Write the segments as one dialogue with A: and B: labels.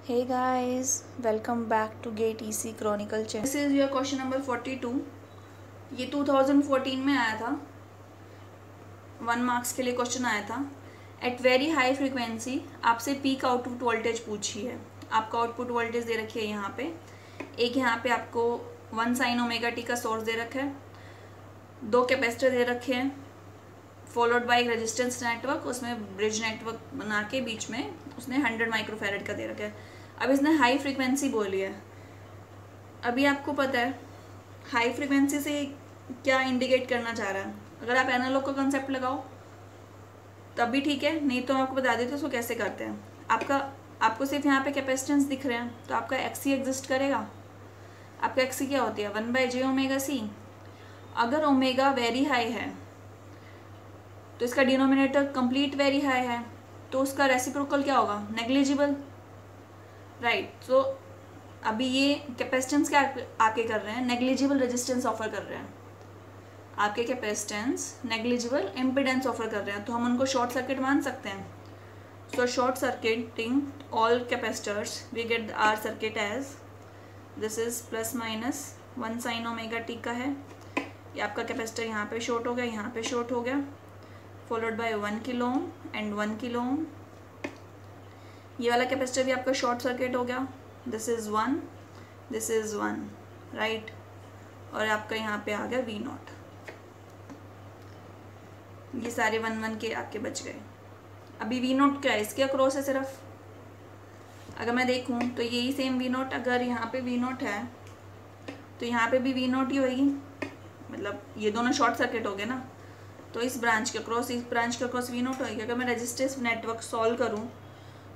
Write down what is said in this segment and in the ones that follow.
A: Hey guys, welcome back to Gate EC Chronicle channel. This is your question number 42. ये 2014 में आया था, 1 marks के लिए क्वेश्चन आया था. एट वेरी हाई फ्रीक्वेंसी आपसे पीक आउटपुट वोल्टेज पूछी है. आपका आउटपुट वोल्टेज दे रखी है यहाँ पे. एक यहाँ पे आपको 1 sin ओमेगा टी का सोर्स दे रखा है, 2 कैपेसिटर दे रखे हैं, फॉलोड बाय एक रेजिस्टेंस नेटवर्क, उसमें ब्रिज नेटवर्क बना के बीच में उसने 100 माइक्रोफैरड का दे रखा है. अब इसने हाई फ्रीक्वेंसी बोली है. अभी आपको पता है हाई फ्रीक्वेंसी से क्या इंडिकेट करना चाह रहा है. अगर आप एनालॉग का कंसेप्ट लगाओ तब भी ठीक है, नहीं तो मैं आपको बता देती हूँ उसको कैसे करते हैं. आपको सिर्फ यहाँ पे कैपेसिटेंस दिख रहे हैं तो आपका एक्सी एग्जिस्ट करेगा. आपका एक्सी क्या होती है 1/j ओमेगा सी. अगर ओमेगा वेरी हाई है तो इसका डिनोमिनेटर कंप्लीट वेरी हाई है तो उसका रेसिप्रोकल क्या होगा, नेग्लिजिबल, राइट. सो अभी ये कैपेसिटेंस क्या आपके कर रहे हैं, नेग्लिजिबल रेजिस्टेंस ऑफर कर रहे हैं. आपके कैपेसिटेंस नेग्लिजिबल इम्पिडेंस ऑफर कर रहे हैं तो हम उनको शॉर्ट सर्किट मान सकते हैं. So short circuiting all capacitors we get R circuit as this is plus minus 1 sin omega t का है. ये आपका कैपेसिटर यहाँ पे शॉर्ट हो गया, यहाँ पे शॉर्ट हो गया, followed by 1 kilo ohm and 1 kilo ohm. ये वाला कैपेसिटर भी आपका शॉर्ट सर्किट हो गया. This is 1, this is 1, right. और आपका यहाँ पे आ गया V0. ये सारे 1 के आपके बच गए. अभी V0 क्या है, इसके अक्रॉस है सिर्फ. अगर मैं देखूँ तो यही सेम V0, अगर यहाँ पे V0 है तो यहाँ पे भी V0 ही होगी. मतलब ये दोनों शॉर्ट सर्किट हो गए ना, तो इस ब्रांच के अक्रॉस V0 होगी. अगर मैं रेजिस्टेंस नेटवर्क सॉल्व करूँ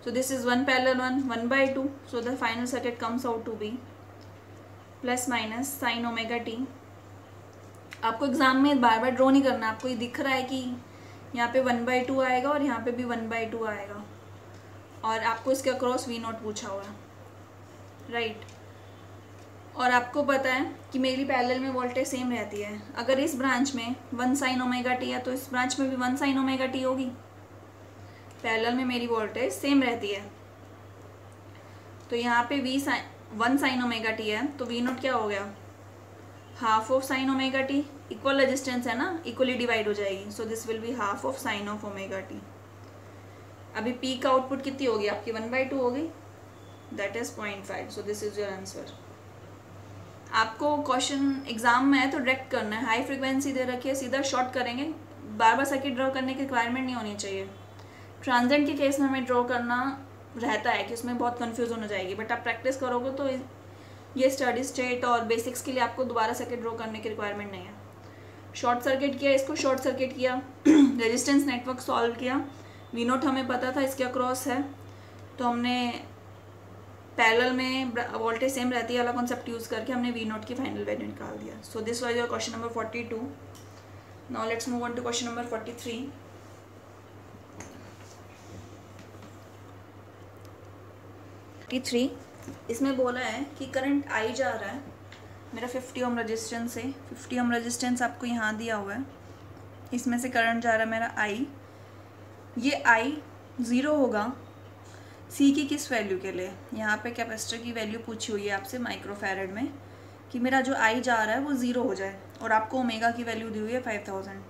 A: so this is 1 parallel 1/2, so the final circuit comes out to be plus minus sin omega T. आपको एग्जाम में बार बार ड्रॉ नहीं करना. आपको ये दिख रहा है कि यहाँ पे 1/2 आएगा और यहाँ पे भी 1/2 आएगा और आपको इसके अक्रॉस V0 पूछा हुआ है, राइट. और आपको पता है कि मेरी पैरेलल में वोल्टेज सेम रहती है. अगर इस ब्रांच में 1 sin ओमेगा टी है तो इस ब्रांच में भी 1 sin ओमेगा टी होगी. पैरेलल में मेरी वोल्टेज सेम रहती है. तो यहाँ पे 1 sin ओमेगा टी है तो V0 क्या हो गया, half of sine omega T. Equal resistance है ना, इक्वली डिवाइड हो जाएगी. So this will be half of sine of omega T. अभी पीक आउटपुट कितनी होगी आपकी, 1/2 होगी, that is 0.5. So this is your answer. आपको क्वेश्चन एग्जाम में है तो डायरेक्ट करना है. हाई फ्रिक्वेंसी दे रखी है, सीधा शॉर्ट करेंगे. बार बार सर्किट ड्रॉ करने की रिक्वायरमेंट नहीं होनी चाहिए. ट्रांजेंट के केस में हमें ड्रॉ करना रहता है कि उसमें बहुत कन्फ्यूजन हो जाएगी, बट आप प्रैक्टिस करोगे तो ये स्टडी स्टेट और बेसिक्स के लिए आपको दोबारा सर्किट ड्रॉ करने की रिक्वायरमेंट नहीं है. शॉर्ट सर्किट किया, इसको शॉर्ट सर्किट किया, रेजिस्टेंस नेटवर्क सॉल्व किया. V0 हमें पता था इसके अक्रॉस है तो हमने पैरेलल में वोल्टेज सेम रहती है वाला कॉन्सेप्ट यूज़ करके हमने V0 की फाइनल वैल्यू निकाल दिया. So this was your question number 42. Now let's move on to question number 43. इसमें बोला है कि करंट आई जा रहा है मेरा 50 ओम रेजिस्टेंस से. 50 ओम रेजिस्टेंस आपको यहाँ दिया हुआ है. इसमें से करंट जा रहा है मेरा आई. ये आई 0 होगा सी की किस वैल्यू के लिए. यहाँ पे कैपेसिटर की वैल्यू पूछी हुई है आपसे माइक्रोफैरड में कि मेरा जो आई जा रहा है वो 0 हो जाए. और आपको ओमेगा की वैल्यू दी हुई है 5000.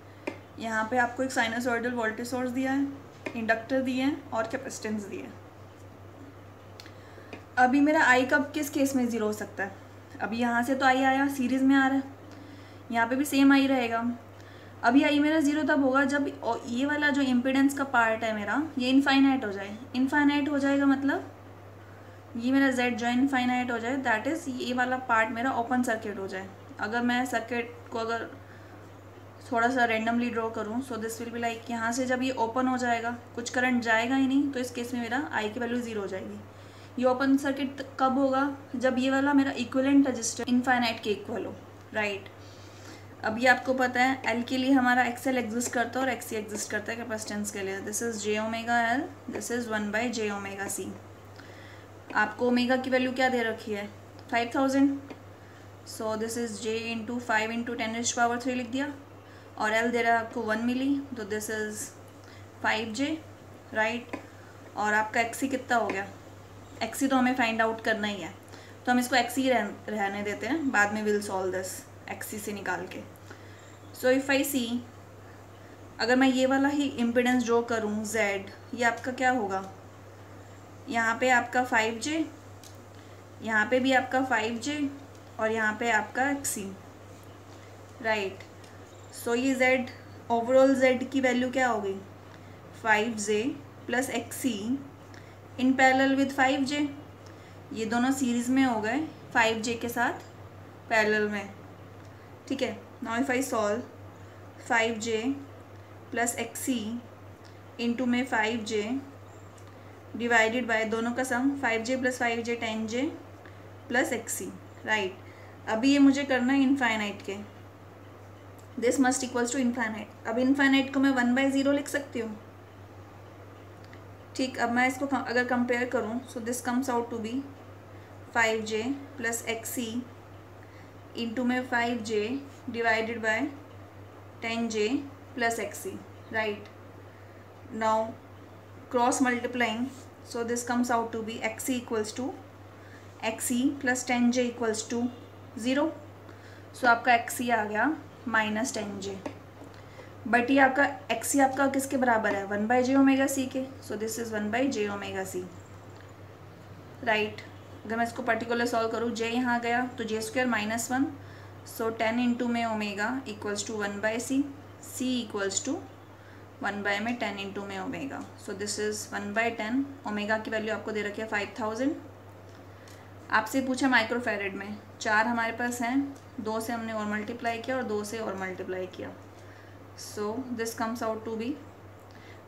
A: यहाँ पे आपको एक साइनसॉइडल वोल्टेज सोर्स दिया है, इंडक्टर दिए हैं और कैपेसिटेंस दिए हैं. अभी मेरा आई कब किस केस में 0 हो सकता है. अभी यहाँ से तो आई आया, सीरीज़ में आ रहा है, यहाँ पे भी सेम आई रहेगा. अभी आई मेरा 0 तब होगा जब ये वाला जो इम्पिडेंस का पार्ट है मेरा ये इनफाइनाइट हो जाए. इनफाइनाइट हो जाएगा मतलब ये मेरा Z जो इनफाइनाइट हो जाए, दैट इज़ ये वाला पार्ट मेरा ओपन सर्किट हो जाए. अगर मैं सर्किट को अगर थोड़ा सा रेंडमली ड्रॉ करूँ so this will be like, यहाँ से जब ये ओपन हो जाएगा कुछ करंट जाएगा ही नहीं तो इस केस में मेरा आई की वैल्यू 0 हो जाएगी. ये ओपन सर्किट कब होगा, जब ये वाला मेरा इक्विवेलेंट रजिस्टर इनफाइनाइट के इक्वल हो, राइट. अभी आपको पता है एल के लिए हमारा XL एग्जिस्ट करता है और XC एग्जिस्ट करता है कैपेसिटेंस के लिए. This is j omega L, this is 1/j omega C. आपको ओमेगा की वैल्यू क्या दे रखी है 5000. सो this is j into 5 into 10⁻³ लिख दिया. और L दे रहा है आपको 1 मिली, तो दिस इज 5j, राइट. और आपका XC कितना हो गया, एक्सी तो हमें फाइंड आउट करना ही है, तो हम इसको एक्सी रहने देते हैं, बाद में विल सॉल्व दिस एक्सी से निकाल के। सो इफ़ आई सी, अगर मैं ये वाला ही इम्पिडेंस ड्रॉ करूँ Z, ये आपका क्या होगा, यहाँ पे आपका 5J, यहाँ पे भी आपका 5J और यहाँ पे आपका XC, राइट। सो ये Z, ओवरऑल Z की वैल्यू क्या होगी, 5J plus XC in parallel with 5J, ये दोनों सीरीज में हो गए 5J के साथ पैरेलल में, ठीक है। Now if I solve 5J plus XC into में 5J डिवाइडेड बाय दोनों का sum 5J plus 5J 10J plus XC, right. अभी ये मुझे करना है इनफाइनाइट के, this must equals to infinite. अब इनफाइनाइट को मैं 1/0 लिख सकती हूँ, ठीक। अब मैं इसको अगर कंपेयर करूँ, so this comes out to be 5J plus XC into में 5J divided by 10J plus XC, right. Now cross multiplying, so this comes out to be XC equals to XC plus 10J equals to 0। So आपका XC आ गया minus 10J, but ये आपका XC आपका किसके बराबर है, 1/j omega C के। सो this is 1/j omega C, right. अगर मैं इसको पर्टिकुलर सॉल्व करूँ, J यहाँ गया तो J² -1, सो 10 इंटू में omega equals to 1/C, C equals to 1 में 10 इंटू में omega. So this is 1/10। Omega की वैल्यू आपको दे रखी है 5000। आपसे पूछा माइक्रोफेरेड में, 4 हमारे पास हैं, 2 से हमने और मल्टीप्लाई किया और 2 से और मल्टीप्लाई किया। So this comes out to be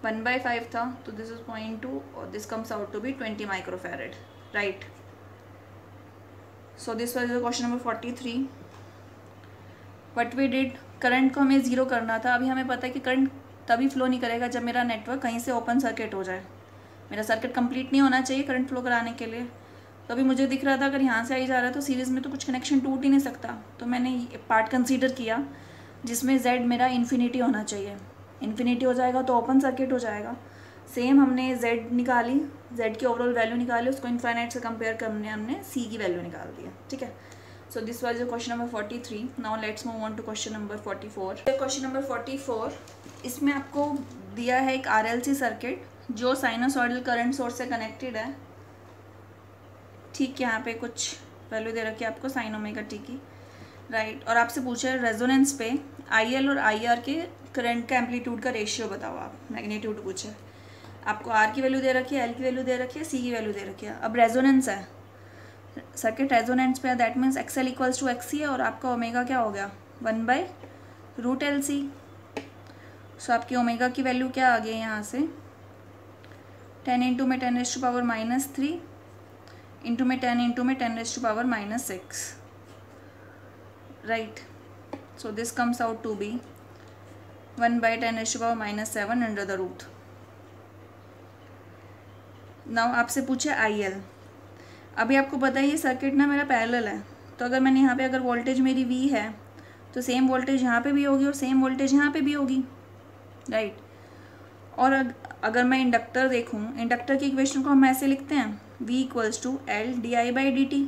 A: 1/5 था, तो दिस इज 0.2 और this comes out to be 20 microfarad, right. So this was question number 43। What we did, current को हमें 0 करना था। अभी हमें पता है कि करंट तभी फ्लो नहीं करेगा जब मेरा नेटवर्क कहीं से ओपन सर्किट हो जाए, मेरा सर्किट कंप्लीट नहीं होना चाहिए करंट फ्लो कराने के लिए। तो अभी मुझे दिख रहा था अगर यहाँ से आई जा रहा है तो सीरीज़ में तो कुछ कनेक्शन टूट ही नहीं सकता, तो मैंने ये पार्ट कंसीडर किया जिसमें Z मेरा इन्फिनिटी होना चाहिए। इन्फिनिटी हो जाएगा तो ओपन सर्किट हो जाएगा। सेम हमने Z निकाली, Z की ओवरऑल वैल्यू निकाली, उसको इन्फाइनाइट से कंपेयर करने हमने C की वैल्यू निकाल दी है, ठीक है। So this was question number 43। Now let's move on to question number 44। Question number 44, इसमें आपको दिया है एक RLC सर्किट जो साइनोसॉइडल करंट सोर्स से कनेक्टेड है, ठीक। यहाँ पे कुछ वैल्यू दे रखी है आपको साइन ओमेगा टी की, राइट। और आपसे पूछा है रेजोनेंस पे IL और IR के करंट का एम्पलीट्यूड का रेशियो बताओ आप, मैग्नीट्यूड पूछे। आपको R की वैल्यू दे रखी है, L की वैल्यू दे रखी है, C की वैल्यू दे रखी है। अब रेजोनेंस है, सर्किट रेजोनेंस पे है, that means XL equals to XC है और आपका ओमेगा क्या हो गया 1/√LC। सो आपकी ओमेगा की वैल्यू क्या आ गई यहाँ से 10 इंटू में 10⁻³ इंटू में 10 इंटू में 10⁻⁻6, right. So this comes out to be 1/10⁻⁻7 under the root. Now आपसे पूछे IL। अभी आपको पता है ये सर्किट ना मेरा पैरेलल है, तो अगर मैंने यहाँ पे अगर वोल्टेज मेरी V है तो सेम वोल्टेज यहाँ पे भी होगी और सेम वोल्टेज यहाँ पे भी होगी, राइट। और अगर मैं इंडक्टर देखूँ, इंडक्टर की इक्वेशन को हम ऐसे लिखते हैं V equals to L/di/dt,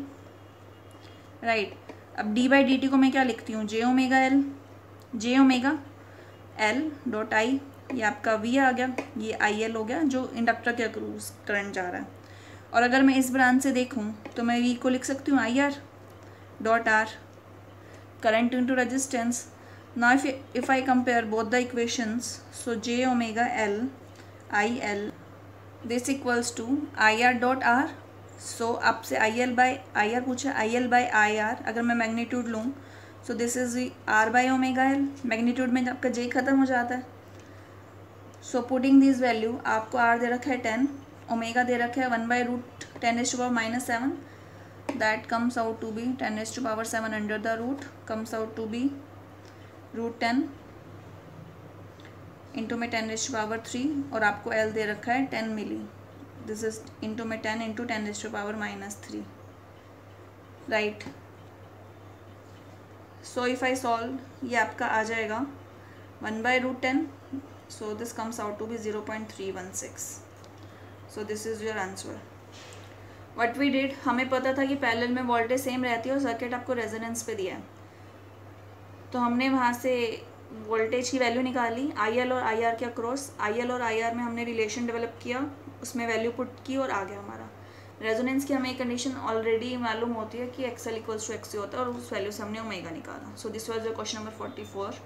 A: right. अब d/dt को मैं क्या लिखती हूँ j⍵L, j⍵L.I, ये आपका V आ गया, ये IL हो गया जो इंडक्टर के अक्रॉस करंट जा रहा है। और अगर मैं इस ब्रांच से देखूँ तो मैं V को लिख सकती हूँ IR.R, current into resistance. Now if I compare both the equations, so j⍵L IL this equals to IR.R। So आपसे IR पूछा, IL/IR अगर मैं मैग्नीट्यूड लूँ सो दिस इज R/ω_L, मैग्नीट्यूड में आपका J खत्म हो जाता है। सो पुटिंग दिस वैल्यू, आपको R दे रखा है 10, ओमेगा दे रखा है 1/10⁻⁻7, that comes out to be 10⁻7 under the root, comes out to be √10 into में 10⁻³ और आपको L दे रखा है 10 मिली, दिस इज इंटू में 10 into 10⁻⁻3, right. So if I solve, ये आपका आ जाएगा 1/√10, so this comes out to be 0.316। So this is your answer. What we did, हमें पता था कि पैरेलल में वोल्टेज सेम रहती है और सर्किट आपको रेजोनेंस पे दिया है, तो हमने वहाँ से वोल्टेज की वैल्यू निकाली आई एल और आई आर के अक्रॉस। आई एल और आई आर में हमने रिलेशन डेवलप किया, उसमें वैल्यू पुट की और आ गया हमारा रेजोनेंस की। हमें कंडीशन ऑलरेडी मालूम होती है कि X L equals to X होता है और उस वैल्यू से हमने ओमेगा निकाला। So this was the question number 44।